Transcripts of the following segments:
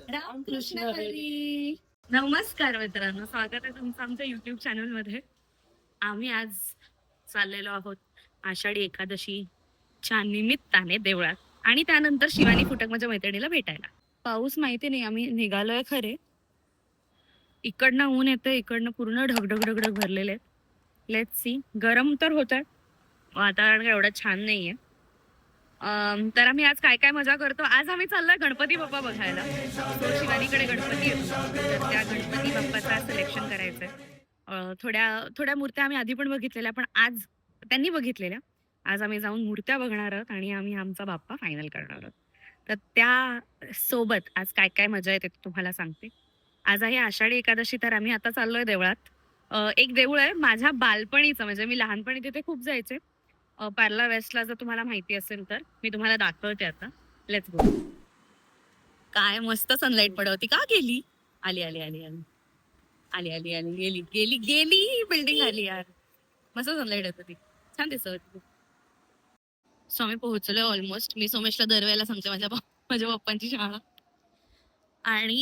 रामकृष्ण हरी. नमस्कार मित्रांनो, स्वागत आहे तुमचं आमच्या युट्यूब चॅनल मध्ये. आम्ही आज चाललेलो आहोत आषाढी एकादशीच्या निमित्ताने देवळात आणि त्यानंतर शिवानी फुटक माझ्या मैत्रिणीला भेटायला. पाऊस माहिती नाही, आम्ही निघालोय खरे. इकडनं ऊन येतं, इकडनं पूर्ण ढगढग ढगढग भरलेले. Let's see. गरम तर होत आहे, वातावरण काय एवढं छान नाहीये. तर आम्ही आज काय काय मजा करतो. आज आम्ही चाललोय गणपती बाप्पा बघायला. शिवानीकडे गणपती येतो, तर त्या गणपती बाप्पाचा सिलेक्शन करायचंय. थोड्या थोड्या मूर्त्या आम्ही आधी पण बघितलेल्या, पण आज त्यांनी बघितलेल्या. आज आम्ही जाऊन मूर्त्या बघणार आहोत आणि आम्ही आमचा बाप्पा फायनल करणार आहोत. तर त्या सोबत आज काय काय मजा येते ते तुम्हाला सांगते. आज आहे आषाढी एकादशी, तर आम्ही आता चाललोय देवळात. एक देऊळ आहे माझ्या बालपणीचं, म्हणजे मी लहानपणी तिथे खूप जायचे. पार्ला वेस्टला जर तुम्हाला माहिती असेल तर मी तुम्हाला दाखवते आता. Let's go. काय मस्त सनलाईट पडवती. का गेली? आली आली आली आली आली आली आली गेली गेली गेली बिल्डिंग आली यार. मस्त सनलाईट होती ती, छान दिसत होती. सो आम्ही पोहोचलोय ऑलमोस्ट. मी सोमेशला दरवेळेला सांगते माझ्या पप्पांची शाळा. आणि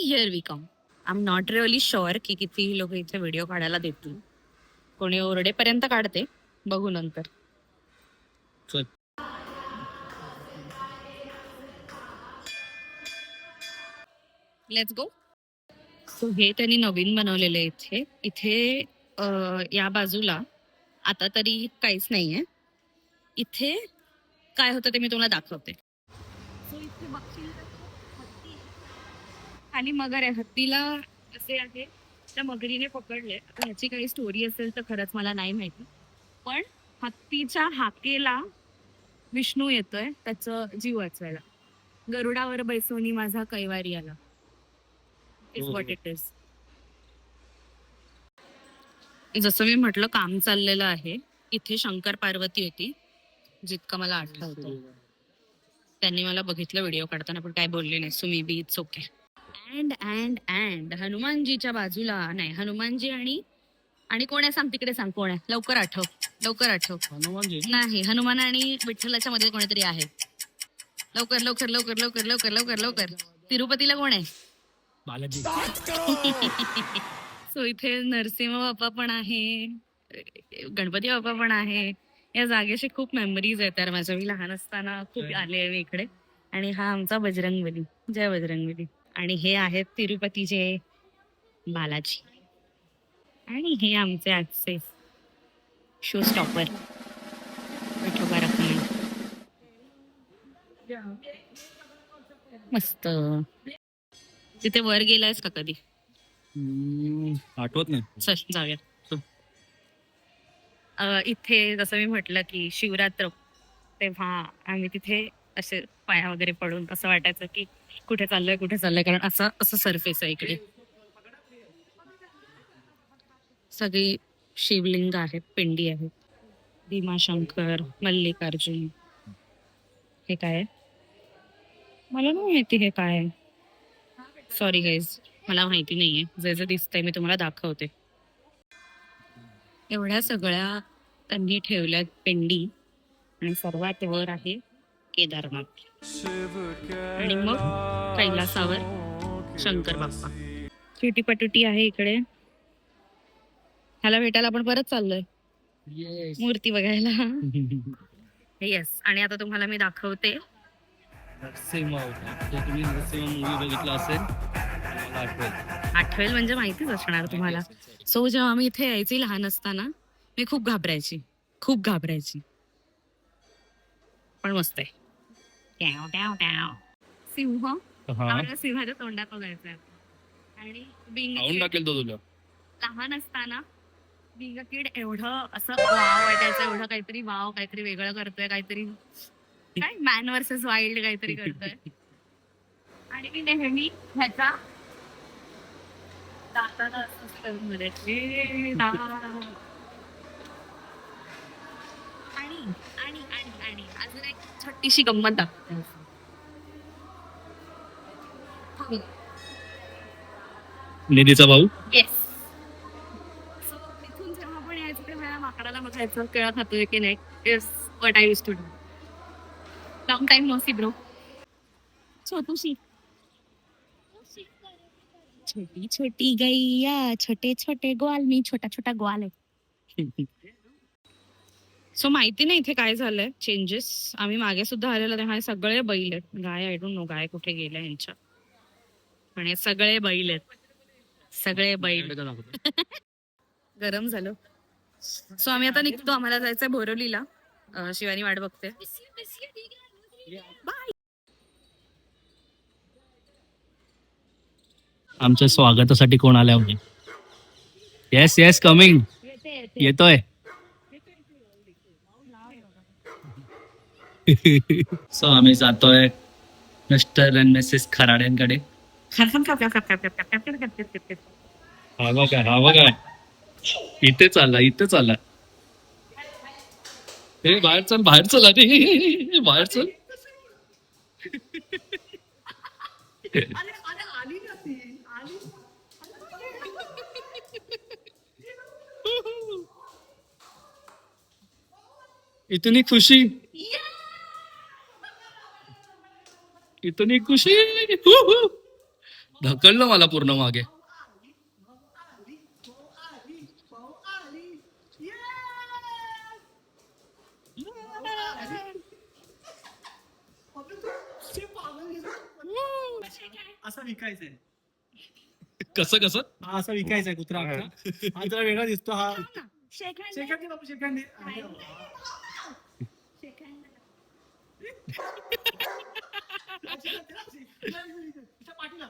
here we come. I am not really sure की किती लोक इथे व्हिडिओ काढायला देतील. कोणी ओरडेपर्यंत काढते, बघू नंतर. Let's go. सो हे त्यांनी नवीन बनवलेलं आहे इथे. इथे या बाजूला आता तरी काहीच नाहीये. इथे काय होतं ते मी तुम्हाला दाखवते. सो इथे बघशील तर हत्ती आणि मगर आहे. हत्तीला असे आहे त्या मगरीने पकडले. आता ह्याची काही स्टोरी असेल तर खरंच मला नाही माहिती, पण हत्तीच्या हाकेला विष्णू येतोय त्याचं जीव वाचवायला. गरुडावर बैसोनी माझा कैवारी आला, इज व्हॉट इट इज. जसं मी म्हटलं, काम चाललेलं आहे इथे. शंकर पार्वती होती जितकं मला आठवतं. त्यांनी मला बघितलं व्हिडिओ काढताना, पण काय बोलले नाही. So may be it's okay. And हनुमानजीच्या बाजूला नाही, हनुमानजी आणि आणि कोण आहे सांग, तिकडे सांग कोण आहे. लवकर आठव, लवकर आठव. हनुमानजी नाही, हनुमान आणि विठ्ठलाच्या मध्ये कोणीतरी आहे. लवकर लवकर लवकर लवकर लवकर लवकर लवकर. तिरुपतीला कोण आहे? बालाजी. सो इथे नरसिंह बाप्पा पण आहे, गणपती बाप्पा पण आहे. या जागेशी खूप मेमरीज आहेत तर माझ्या. मी लहान असताना खूप आले मी इकडे. आणि हा आमचा बजरंगबली. जय बजरंगबली. आणि हे आहेत तिरुपतीचे बालाजी. आणि हे आमचे आजचे शो स्टॉपर विठोबा रखुमाई. मस्त. तिथे वर गेलायस का कधी? आठवत नाही. चल जाऊया. इथे जसं मी म्हटलं की शिवरात्र, तेव्हा आम्ही तिथे असे पाया वगैरे पडून असं वाटायचं की कुठे चाललोय, कारण असं असं सरफेस आहे इकडे. सगळी शिवलिंग आहेत, पिंडी आहेत. भीमाशंकर, मल्लिकार्जुन. हे काय आहे? मला नाही माहिती हे काय आहे. सॉरी गाईज, मला माहिती नाहीये. जे जे दिसतंय मी तुम्हाला दाखवते. एवढ्या सगळ्या त्यांनी ठेवल्यात पिंडी. आणि सर्वात वर आहे केदारनाथ, आणि मग कैलासावर शंकर बाप्पा. छोटी पटुटी आहे इकडे. ह्याला भेटायला आपण परत चाललोय मूर्ती बघायला. येस. आणि आता तुम्हाला मी दाखवते नरसिंह मूवी बघितला असेल, आठवेल म्हणजे माहितीच असणार तुम्हाला. सो जेव्हा आम्ही इथे यायची लहान असताना, मी खूप घाबरायची. पण मस्त आहे. सिंह, आपल्याला सिंहाच्या तोंडात बघायचंय. आणि खाऊन टाकेल तो तुला. लहान असताना बिंग किड एवढं असं वाव वाटायचं, एवढं काहीतरी वाव, काहीतरी वेगळं करतोय, काहीतरी काय मॅन वर्सेस वाईल्ड काहीतरी करतोय. आणि मी नेहमी ह्याचा दाताला असं मध्ये आणि आणि आणि आणि अजून एक छोटीशी गंमत दाखवते. निधीचा भाऊ. येस. सो तिथून जेव्हा आपण यायचं तेव्हा माकडाला बघायचं केळं खातोय की नाही. Yes, what I used to do. Long time no see bro. छोटूशी छोटी छोटी गैया छोटे छोटे ग्वाल, मी छोटा छोटा ग्वाल आहे. सो माहिती नाही इथे काय झालंय चेंजेस. आम्ही मागे सुद्धा आलेलो तेव्हा हे सगळे बैल आहेत. गाय आय डोंट नो गाय कुठे गेल्या यांच्या, पण हे सगळे बैल आहेत. सगळे बैल. गरम झालं. सो आम्ही आता निघतो. आम्हाला जायचंय बोरिवलीला. शिवानी वाट बघते. बाय. आमच्या स्वागतासाठी कोण आल्या होते? Yes yes coming. येतोय. सो आम्ही जातोय मिस्टर अँड मिसेस खराड्यांकडे. हा बघा इथे चालला. हे बाहेर चल अरे बाहेर चल. इतनी खुशी. ढकललं मला पूर्ण मागे. असं विकायचंय. कसं हा असं विकायचंय कुत्रा आमचा. हा जरा वेगळा दिसतो. हा शेकांडी बापू शेकांडी. पाठीला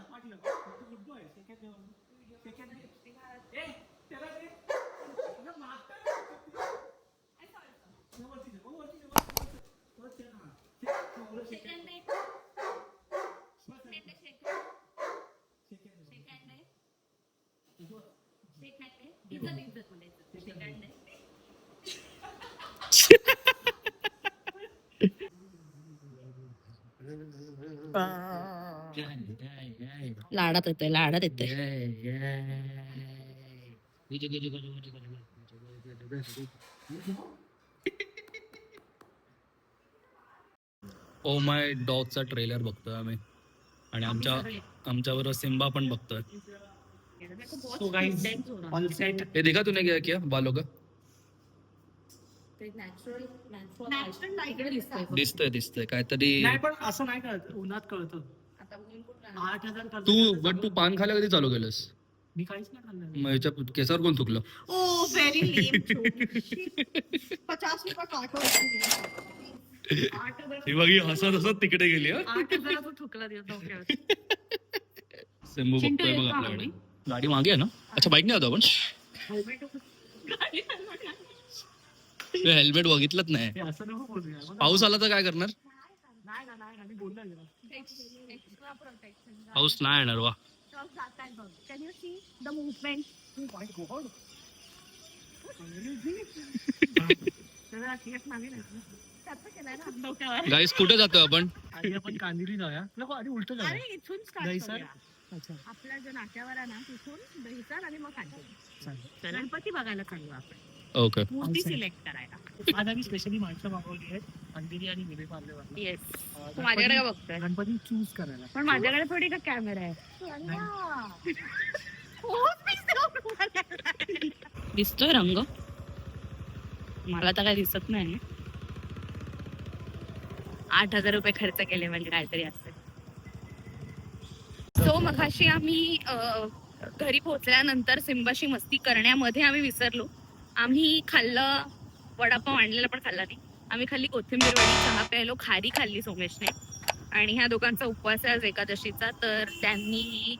लाडात येतोय. ओ माय डॉगचा ट्रेलर बघतोय आम्ही आणि आमच्याबरोबर सिम्बा पण बघतोय. So guys, on set हे देखा तूने क्या किया बालों का? दिसतंय काहीतरी. नाही पण असं नाही कळत. उन्हात कळतं. 8,000 खर्च तू पान खायला कधी चालू केलंस? मी काहीच नाही खाल्लं. मग याच्या केसावर कोण थुकलं? Oh, very lame joke. 50 रुपये काटो. ही बघी हसत तिकडे गेली. 8,000 ठुकला डोक्यावर. सिम्बू बघतोय बघ आपल्याकडे. गाडी मागे आहे ना? अच्छा बाईक नाही होता आपण. हेल्मेट बघितलंच नाही. हे असं नको बोलूया. पाऊस आला तर काय करणार? नाही बोलला गेला. पाऊस नाही येणार वा. Can you see the movement? Oh my God. त्याचं केलंय ना डोक्यावर. गाईस कुठे जातोय आपण? आधी आपण कांदिवली जाऊया. नको आधी उलट जाऊया. अरे इथून स्टार्ट दहीसर. करूया. अच्छा आपल्या जो नाक्यावर आहे ना तिथून दहीसर आणि मग कांदिवली. चालेल. गणपती बघायला चालू आपण. ओके. मूर्ती अच्छा. सिलेक्ट करायला. आज आम्ही स्पेशली माणसं मागवली आहेत. अंधेरी आणि विवे पार्ले येस. तू माझ्याकडे का बघतोय? गणपती चूज करायला. पण माझ्याकडे थोडी का कॅमेरा आहे. दिसतोय रंग? मला तर काय दिसत नाही. 8,000 रुपये खर्च केले म्हणजे काहीतरी असते. सो मगाशी आम्ही घरी पोहोचल्यानंतर सिम्बाशी मस्ती करण्यामध्ये आम्ही विसरलो. आम्ही खाल्लं वडापाव. आणलेला पण खाल्ला नाही आम्ही. खाल्ली कोथिंबीर वडी, चहा प्यायलो, खारी खाल्ली सोमेशने. आणि ह्या दोघांचा उपवास आहे आज एकादशीचा, तर त्यांनी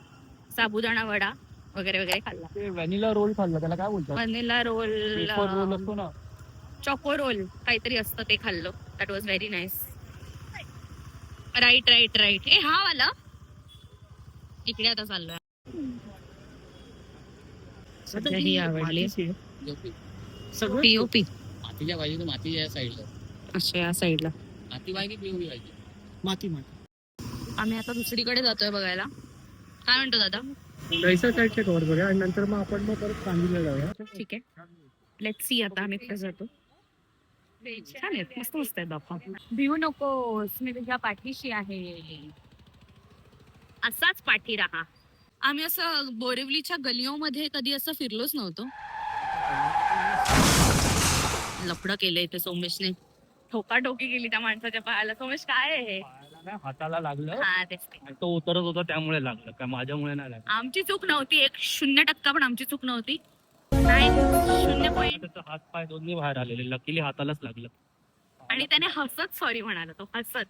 साबुदाणा वडा वगैरे वगैरे खाल्ला. ते व्हॅनिला रोल खाल्ला. त्याला काय बोलतात? व्हॅनिला रोल, वेफर रोल असतो ना. चॉको रोल काहीतरी असतं ते खाल्लं. That was very nice. Right. हे हा वाला इकडे आता चाललोय. सध्या ही आवडली. सगळं पीओपी मातीच्या पाहिजे तर मातीच्या या साईडला. अच्छा या साईडला. माती पाहिजे पीओपी पाहिजे. माती. आम्ही आता दुसरीकडे जातोय बघायला. काय म्हणतो दादा? दहीसर साईडचे कव्हर करूया आणि नंतर मग आपण परत कांदिवलीला जाऊया. ठीक आहे. लेट्स सी आता आम्ही कुठे जातो. छान आहेत, मस्त आहेत बाप्पा. भिवू नकोस, मी तुझ्या पाठीशी आहे. असाच पाठी राहा. आम्ही असं बोरिवलीच्या गलिओमध्ये कधी असं फिरलोच नव्हतो. लफडं केलंय इथे सोमेशने, ठोकाठोकी केली त्या माणसाच्या पायाला. सोमेश काय आहे हे? पायाला नाही, हाताला लागलं हा तेच ते. आणि तो उतरत होता त्यामुळे लागलं, काय माझ्यामुळे नाही लागलं. आमची चूक नव्हती, 0% पण आमची चूक नव्हती. नाही 0 त्याचा हात पाय दोन्ही बाहेर आलेले, लकीली हातालाच लागलं. आणि त्याने हसत सॉरी म्हणाला, तो हसत.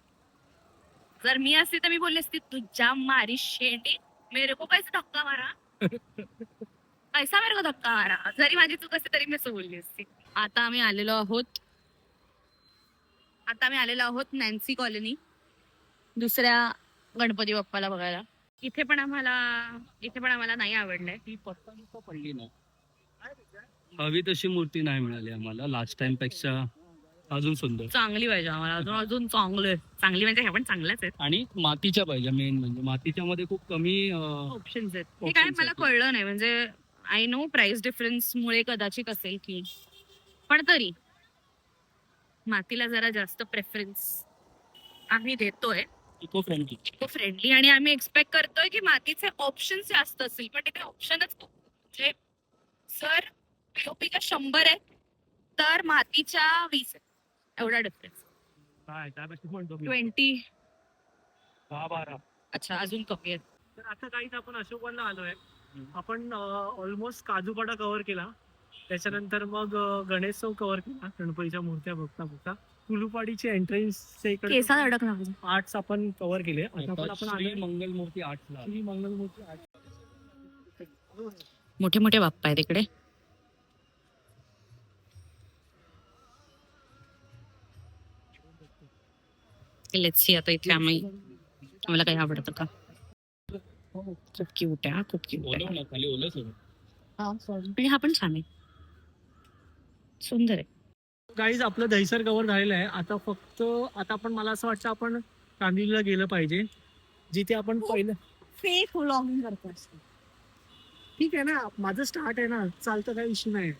जर मी असते तर मी बोलली असती, तुझ्या मारी शेंडी, मेरे को कैसे धक्का मारा, कैसा मेरे को धक्का मारा. जरी माझी चूक असते तरी मी असं बोलली असती. आता आम्ही आलेलो आहोत नॅन्सी कॉलनी, दुसऱ्या गणपती बाप्पाला बघायला. इथे पण आम्हाला नाही आवडलंय. ती पत्ता पडली ना, हवी तशी मूर्ती नाही मिळाली आम्हाला. लास्ट टाइम पेक्षा अजून सुंदर, चांगली पाहिजे आम्हाला, अजून चांगली म्हणजे ह्या पण चांगल्याच आहेत. आणि मातीच्या पाहिजे. मेन म्हणजे मातीच्या मध्ये खूप कमी ऑप्शन्स आहेत. हे काय options मला आहेत. कळलं नाही, म्हणजे आय नो प्राइस डिफरन्स मुळे कदाचित असेल की, पण तरी मातीला जरा जास्त प्रेफरन्स आम्ही देतोय. Eco friendly. फ्रेंडली, आणि आम्ही एक्सपेक्ट करतोय की मातीचे ऑप्शन्स जास्त असतील, पण तिथे ऑप्शनच म्हणजे सर पीओपीच्या 100 आहे तर मातीच्या 20 आहे, एवढा डिफरन्स. काय त्यापेक्षा म्हणतो मी 20. 10-12. अच्छा, अजून कमी आहे. तर आता काहीच आपण अशोकवनला आलोय. आपण ऑलमोस्ट काजूपाडा कव्हर केला, त्याच्यानंतर मग गणेशोत्सव कव्हर केला, गणपतीच्या मूर्त्या बघता कुलुपाडीची एंट्रन्स केसात अडकला. आर्ट्स आपण कव्हर केले. आता पण आता आपण श्री आलोय मंगल मूर्ती 8ला. श्री मंगलमूर्ती आर्ट. मोठे मोठे बाप्पा आहेत इकडे. लेट्स सी आता इथे आम्हाला काही आवडतं का. खूप क्यूट आहे, खूप क्यूट ओलं आहे. ना, खाली ओलं सगळं. आणि हा पण छान आहे, सुंदर आहे. गाईज आपलं दहीसर कव्हर झालेलं आहे. आता आपण मला असं वाटतं आपण कांदिवलीला गेलं पाहिजे, जिथे आपण पहिलं फेक व्लॉगिंग करतो. ठीक आहे ना, माझं स्टार्ट आहे ना, चालतं, काही इश्यू नाही.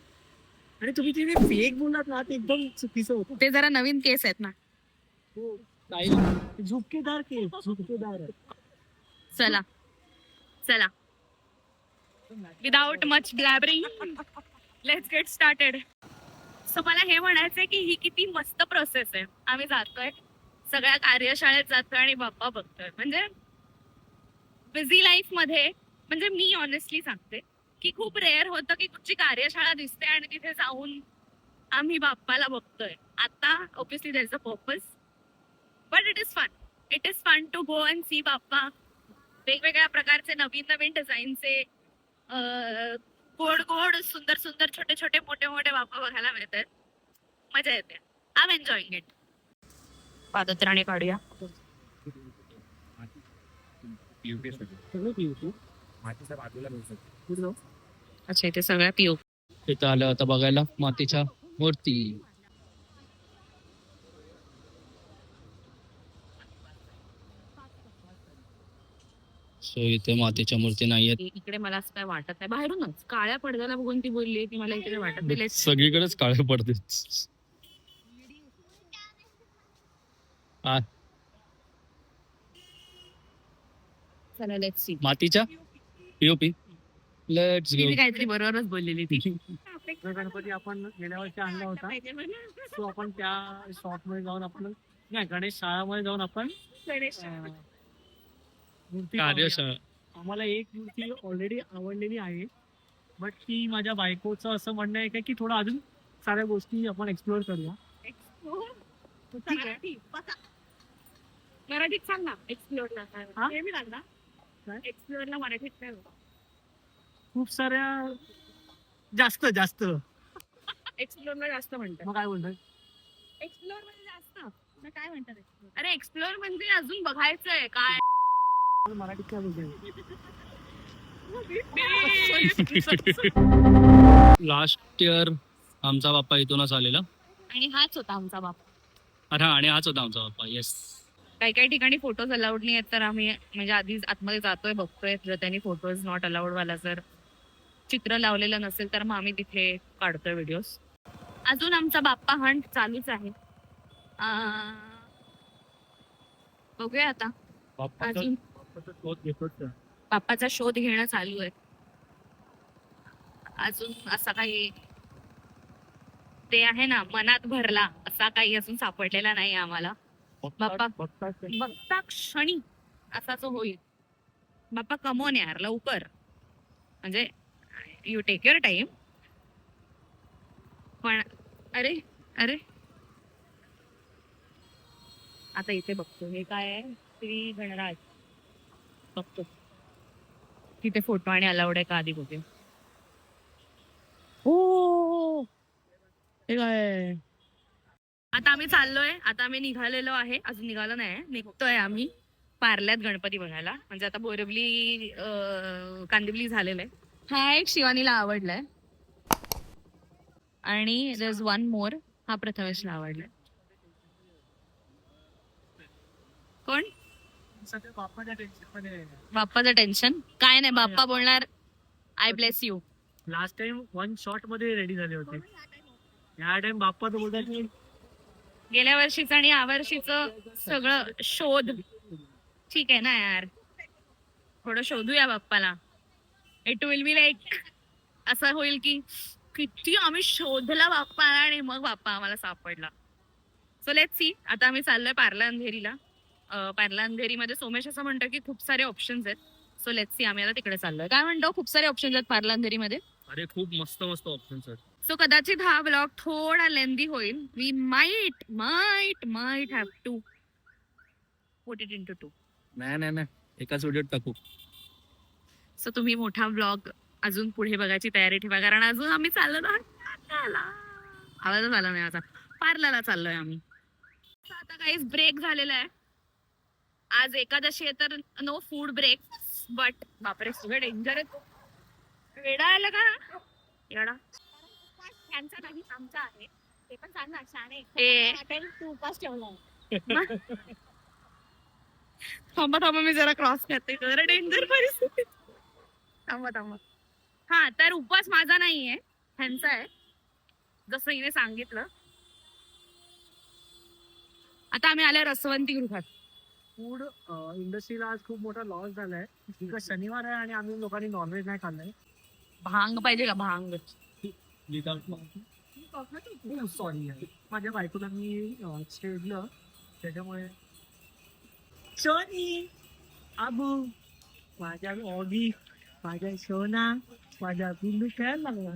आणि तुम्ही तिथे फेक बोललात ना, ते एकदम चुकीचं होतं. ते जरा नवीन केस आहेत ना. झुपकेदार केस, झुपकेदार. चला without much blabbering let's get started. So मला हे म्हणायचंय की ही किती मस्त प्रोसेस आहे. आम्ही जातोय, सगळ्या कार्यशाळेत जातोय आणि बाप्पा बघतोय. म्हणजे बिझी लाईफ मध्ये, म्हणजे मी ऑनेस्टली सांगते की खूप रेअर होतं की कुठची कार्यशाळा दिसते आणि तिथे जाऊन आम्ही बाप्पाला बघतोय. आता obviously there is a purpose, but it is fun to go and see Bappa. वेगवेगळ्या प्रकारचे नवीन डिझाईनचे गोड सुंदर छोटे छोटे मोठे बाप्पा बघायला मिळतात. मजा येते. I am enjoying it. पादत्राणे काढूया. अच्छा, इथे सगळ्या पिओ. इथं आलं आता बघायला मातीच्या मूर्ती. सो इथे मातीच्या मूर्ती नाहीयेत. इकडे मला असं काय वाटत नाही. बाहेरूनच काळ्या पडद्याला बघून ती बोलली की मला इकडे वाटत नाही. सगळीकडेच काळे पडते. चला लेट्स सी. मातीच्या पीओपी. Let's go. मी काहीतरी बरोबरच बोललेली ती. जो गणपती आपण गेल्या वर्षी आणला होता, तो आपण त्या शॉप मध्ये जाऊन आपण गणेश शाळामध्ये जाऊन आपण मूर्ती पाहूया. कार्यशाळा. आम्हाला एक मूर्ती ऑलरेडी आवडलेली आहे, बट ती माझ्या बायकोचं असं म्हणणं आहे की थोडं अजून साऱ्या गोष्टी आपण एक्सप्लोर करूया. मराठीत सांग ना. एक्सप्लोरला हा? हे मी लागला. काय? एक्सप्लोरला मराठीत काय होतं? खूप साऱ्या जास्त एक्सप्लोरला जास्त म्हणतात. मग काय बोलतोय? एक्सप्लोर म्हणजे जास्त. मग काय म्हणतात एक्सप्लोर? अरे एक्सप्लोर म्हणजे अजून बघायचंय काय. मराठीत काय बोलतोय? लास्ट इयर आमचा बाप्पा इथूनच आलेला. आणि हाच होता आमचा बाप. अरे हा, आणि हाच होता आमचा बाप्पा. येस. काही काही ठिकाणी फोटोज अलाउड नाही आहेत, तर आम्ही म्हणजे आधीच आतमध्ये जातोय, बघतोय. जर त्यांनी फोटोज नॉट अलाउड वाला जर चित्र लावलेलं नसेल तर मग आम्ही तिथे काढतोय व्हिडिओज. अजून आमचा बाप्पा हंट चालूच आहे. बघूया आता बाप्पाचं अजून बाप्पाचा शोध घेतोच तर. बाप्पाचा शोध घेणं चालू आहे. अजून असा काही ते आहे ना मनात भरला असा काही अजून सापडलेला नाही आम्हाला. बाप्पा बघता क्षणी असा जो होईल. बाप्पा कमोन यार लवकर, म्हणजे यू टेक युअर टाइम. पण अरे अरे आता इथे बघतो हे काय आहे, श्री गणराज बघतो तिथे फोटो आणि अलाउड आहे का आधी बघूया. हो हे काय, आता आम्ही चाललोय, आता आम्ही निघालेलो आहे, अजून निघालो नाही, निघतोय आम्ही पार्ल्यात गणपती बघायला. म्हणजे आता बोरिवली कांदिवली झालेलं आहे. हा एक शिवानीला आवडलाय आणि देयर इज वन मोर, हा प्रथमेशला आवडलाय. कोण सध्या बाप्पाच्या टेन्शन मध्ये. बाप्पाचं टेन्शन काय नाही, बाप्पा बोलणार I bless you. Last time one shot मध्ये रेडी झाले होते. या टाइम बाप्पा तर बोलतात की गेल्या वर्षीचं आणि या वर्षीचं सगळं शोध. ठीक आहे ना यार, थोडं शोधूया बाप्पाला. इट विल बी लाईक असं होईल की किती आम्ही शोधला बाप्पाला आणि मग बाप्पा आम्हाला सापडला. So let's see. आता आम्ही चाललोय पार्ला अंधेरीला. पार्ला अंधेरीमध्ये सोमेश असं म्हणतो की खूप सारे ऑप्शन्स आहेत. सो लेट्स सी, आम्ही आता तिकडे चाललोय. काय म्हणतो, खूप सारे ऑप्शन्स आहेत पार्ला अंधेरीमध्ये. अरे खूप मस्त मस्त ऑप्शन्स आहेत. सो कदाचित हा ब्लॉग थोडा लेंदी होईल. We might have to put it into 2. नाही एकाच व्हिडिओत टाकू. सो तुम्ही मोठा ब्लॉग अजून पुढे बघायची तयारी ठेवा, कारण अजून आम्ही चाललो ना, आवाजच आला नाही आता, पार्लाला चाललोय आम्ही. So आता काहीच ब्रेक झालेला आहे. आज एकादशी आहे तर नो फूड ब्रेक. बट बापरे सगळं डेंजर आहे. वेडा आला का येडा त्यांचा नाही आमचा आहे. ते पण सांग ना शाणे. ए. तू उपास ठेवलाय. थांबा मी जरा क्रॉस करते, जरा डेंजर परिस्थिती. थांबा. हा तर उपवास माझा नाहीये, ह्यांचा आहे, जसं हिने सांगितलं. आता आम्ही आलोय रसवंती गृहात. फूड इंडस्ट्रीला आज खूप मोठा लॉस झालाय. बिकॉज शनिवार आहे आणि आम्ही लोकांनी नॉनव्हेज नाही खाल्लंय. भांग पाहिजे का, भांग? सॉरी माझ्या बायकोला मी छेडलं त्याच्यामुळे. सोनी आबू माझ्या ऑगी माझ्या सोना माझ्या बिंदू खेळायला लागला.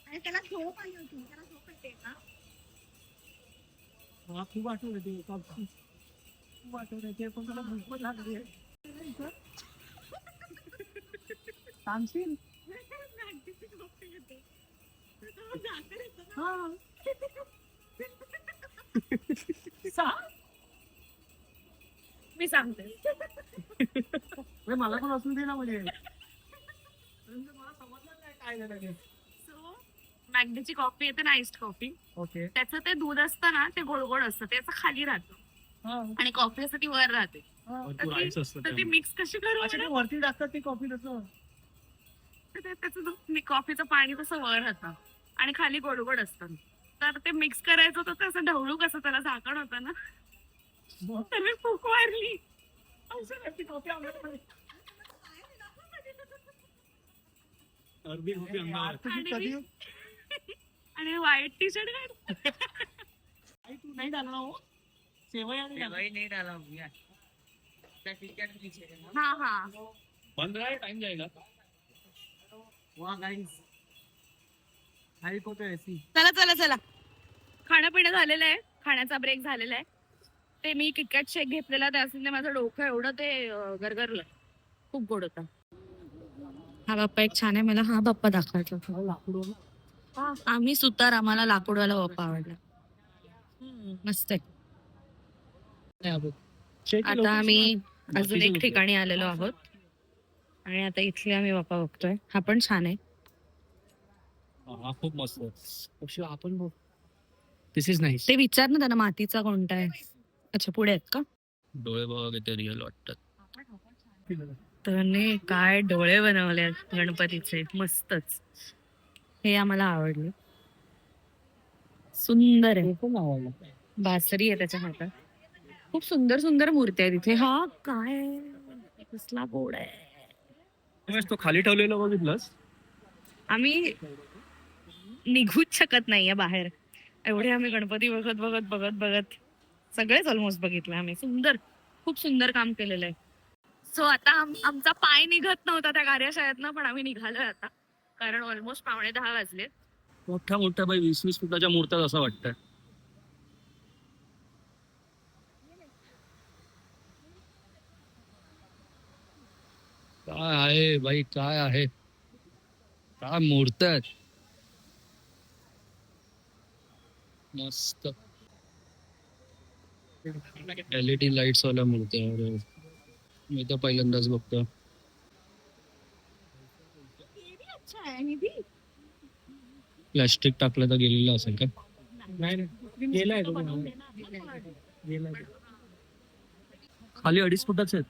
आणि त्याला झोप आली होती. त्याला झोप येते ना. मला खूप आठवण येते. खूप आठवण येते पण मला भूक पण लागली आहे. सांगशील हा. मी सांगते. मला पण असून दे ना म्हणजे मला समजलं नाही काय झालं ते. सो मॅगनीची कॉफी येते ना, आईस्ड कॉफी. ओके. त्याचं ते दूध असतं ना, ते गोड गोड असतं, त्याचं खाली राहतं आणि कॉफी असं ती वर राहते. तर ती मिक्स कशी करू अच्छा ते वरती टाकतात ती कॉफी तसं. त्याचं दूध कॉफीचं पाणी तसं वर राहतं आणि खाली गोड गोड असतं. तर ते मिक्स करायचं तर तसं ढवळू कसं, त्याला झाकण होतं ना, तर मी फूक मारली. ती कॉफी आम्हाला अरबी कॉफी आणि आणि व्हाईट टी शर्ट घाल. तू नाही डालना हो. सेवई आणि नहीं डाला हा 15 टाइम जाएगा. वाह गाइस आई को तो ऐसी. चला खाणं पिणं झालेलं आहे, खाण्याचा ब्रेक झालेला आहे. ते मी किटकॅट शेक घेतलेला, त्यासाठी माझं डोकं एवढं ते गरगरलं, खूप गोड होता. हा बाप्पा एक छान आहे, मला हा बाप्पा दाखवायचा. लाकूड आम्ही सुतार, आम्हाला लाकूडवाला बाप्पा आवडला. मस्त आहे. आता आम्ही अजून एक ठिकाणी आलेलो आहोत आणि आता इथले आम्ही बाप्पा बघतोय. हा पण छान आहे. हा खूप मस्त. आपण दिस इज नाईस. ते विचार ना त्यांना मातीचा कोणता आहे. अच्छा पुढे आहेत का? डोळे बघा किती रिअल वाटतात. त्याने काय डोळे बनवले गणपतीचे, मस्तच. हे आम्हाला आवडलं, सुंदर आहे. बासरी आहे त्याच्या हातात. खूप सुंदर सुंदर मूर्ती आहे तिथे. हा काय कसला गोड आहे. रमेश, तो खाली ठेवलेला बघितलंस? आम्ही निघूच शकत नाहीये बाहेर, एवढे आम्ही गणपती बघत बघत बघत बघत सगळेच ऑलमोस्ट बघितले आम्ही. सुंदर, खूप सुंदर काम केलेलं आहे. सो आता आमचा पाय निघत नव्हता त्या कार्यशाळेतनं, पण आम्ही निघालोय आता, कारण ऑलमोस्ट 9:45 वाजले. मोठ्या मोठ्या बाई 20-20 फुटाच्या मूर्त्या असं वाटतंय. काय आहे बाई, काय आहे, काय मूर्त्या आहेत मस्त. LED लाईट्स वाल्या मूर्त्या. अरे, मी तर पहिल्यांदाच बघतो. ये भी अच्छा है, ये भी. प्लॅस्टिक टाकलं तर गेलेलं असेल का? नाही गेलाय तो गेलाय. खाली 2.5 फुटाचे आहेत.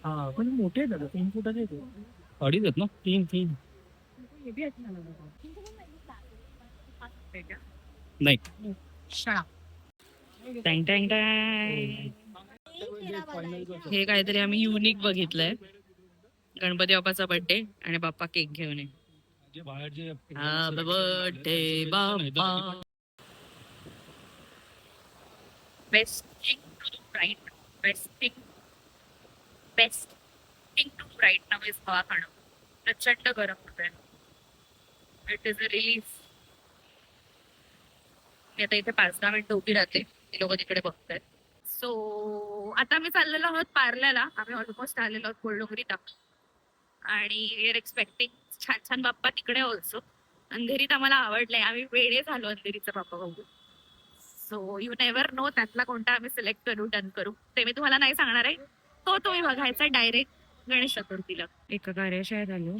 हा पण मोठे आहेत दादा, 3 फुटाचे आहेत. 2.5 आहेत ना? 3 ये भी अच्छा लग रहा है. नाही. शाळा. टँग टँग टँग. हे काहीतरी आम्ही युनिक बघितलंय. गणपती बाप्पाचा बर्थडे आणि बाप्पा केक घेऊन ये. Happy birthday, Bappa. Besting to bright, besting to bright नवेच हवा खाणं. प्रचंड गरम होतंय. It is a relief. मी आता इथे 5-10 मिनिटं उभी राहते, ती लोक तिकडे बघतायत. सो आता मी चाललेलो आहोत पार्ल्याला. आम्ही ऑलमोस्ट आलेलो आहोत कोल्डोगरीत, आणि वी आर एक्सपेक्टिंग छान छान बाप्पा तिकडे ऑल्सो. अंधेरीत आम्हाला आवडलंय, आम्ही वेळे झालो अंधेरीचा बाप्पा बघू. सो यू नेव्हर नो त्यातला कोणता आम्ही सिलेक्ट करू, डन करू, ते मी तुम्हाला नाही सांगणार आहे. तो तुम्ही बघायचा डायरेक्ट गणेश चतुर्थीला. एका कार्यशाळेत आलो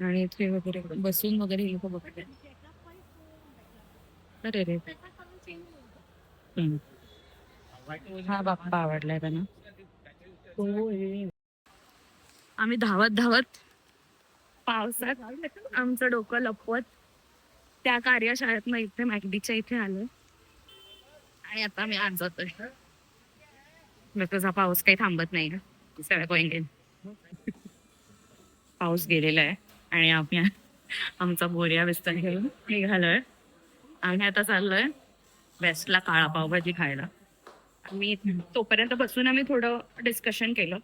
आणि इथे वगैरे बसून वगैरे लोक बघते. अरे रे, हा बाप्पा आवडलाय त्यांना. आम्ही धावत धावत पावसात आमचं डोकं लपवत त्या कार्यशाळेतनं इथे मॅगडीच्या इथे आलो, आणि आता आम्ही आज जातोय. हा पाऊस काही थांबत नाही का. पाऊस गेलेला आहे आणि आम्ही आमचा बोरिया बिस्तर घेऊन निघालोय. आम्ही आता चाललोय बेस्टला काळा पावभाजी खायला. आम्ही तोपर्यंत बसून आम्ही थोडं डिस्कशन केलं.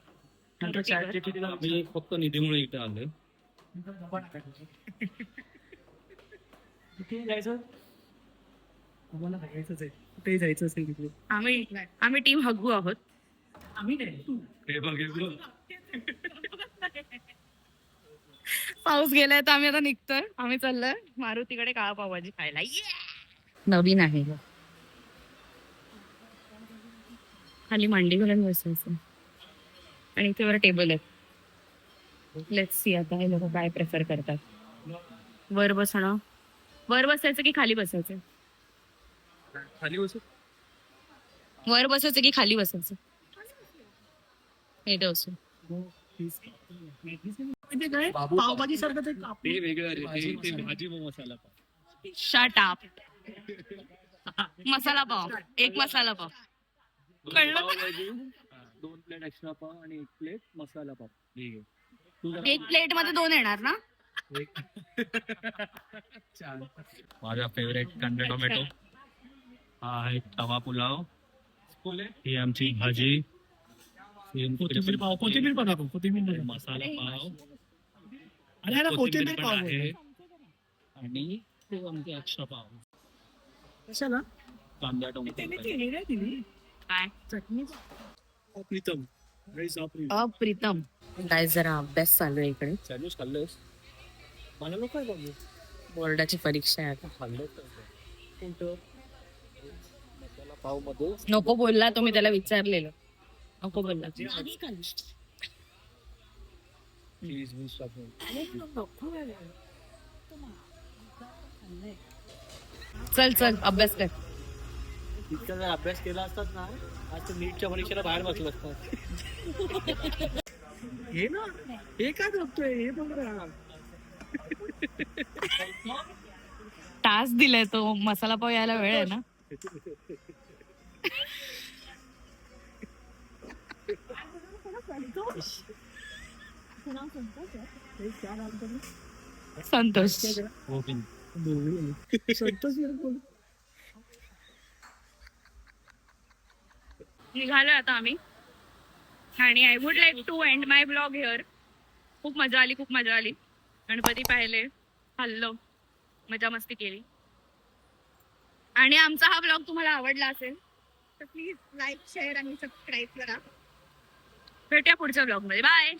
मी फक्त निधीमुळे इथे आलोय. कुठे जायचं? आम्हाला जायचंच आहे, कुठेही जायचं असेल तिकडे. आम्ही टीम हगू आहोत. आम्ही नाही, तू. हे बघितलं. पाऊस गेलाय तर आम्ही आता निघतोय. आम्ही चाललोय मारुतीकडे काळा पावभाजी खायला. नवीन आहे, खाली मांडी घालून बसायचं आणि इथे वर टेबल आहे. लेट्स सी आता हे लोक काय प्रेफर करतात. वर बसणं, वर बसायचं की खाली बसायचं? खाली बसू. वर बसायचं की खाली बसायचं? इथे बसू. पावभाजी सारखं ते ते वेगळं रे, ते भाजी व मसाला पाव. Shut up. मसाला पाव, एक मसाला पाव. कळलं? पावभाजी, 2 प्लेट एक्स्ट्रा पाव आणि 1 प्लेट मसाला पाव. ठीक आहे. एक प्लेट मध्ये 2 येणार ना? माझा फेवरेट कांदा टोमॅटो. हा आहे तवा पुलाव. ही आमची भाजी. कोथिंबीर पाव, कोथिंबीर पण आपण कोथिंबीर मसाला पाव अरे कोथिंबीर पण पाव आहे. आणि तो आमचा एक्स्ट्रा पाव. कशाला कांदा टोमॅटो. काय चटणी. अप्रितम. अप्रितम. काय जरा अभ्यास चालू आहे इकडे. सँडविच खाल्लंस? मला नको आहे बाबू. बोर्डाची परीक्षा आहे आता. खाल्लं कोणतं? मसाला पाव मध्ये नको बोलला तो, मी त्याला विचारलेलं. नको बोलला. चीज वीज टाकून. चल चल अभ्यास कर. इतका जर अभ्यास केला असतात ना, आज तर नीटच्या परीक्षेला बाहेर बसलो असतात. हे ना, हे काय बघतोय, हे बघ ना. टास्क दिलाय तो, मसाला पाव यायला वेळ आहे ना. संतोष. निघालोय आता आम्ही आणि I would like to end my blog here. खूप मजा आली. गणपती पाहिले, खाल्लो, मजा मस्ती केली. आणि आमचा हा ब्लॉग तुम्हाला आवडला असेल तर प्लीज लाईक शेअर आणि सबस्क्राईब करा. भेटूया पुढच्या ब्लॉग मध्ये. बाय.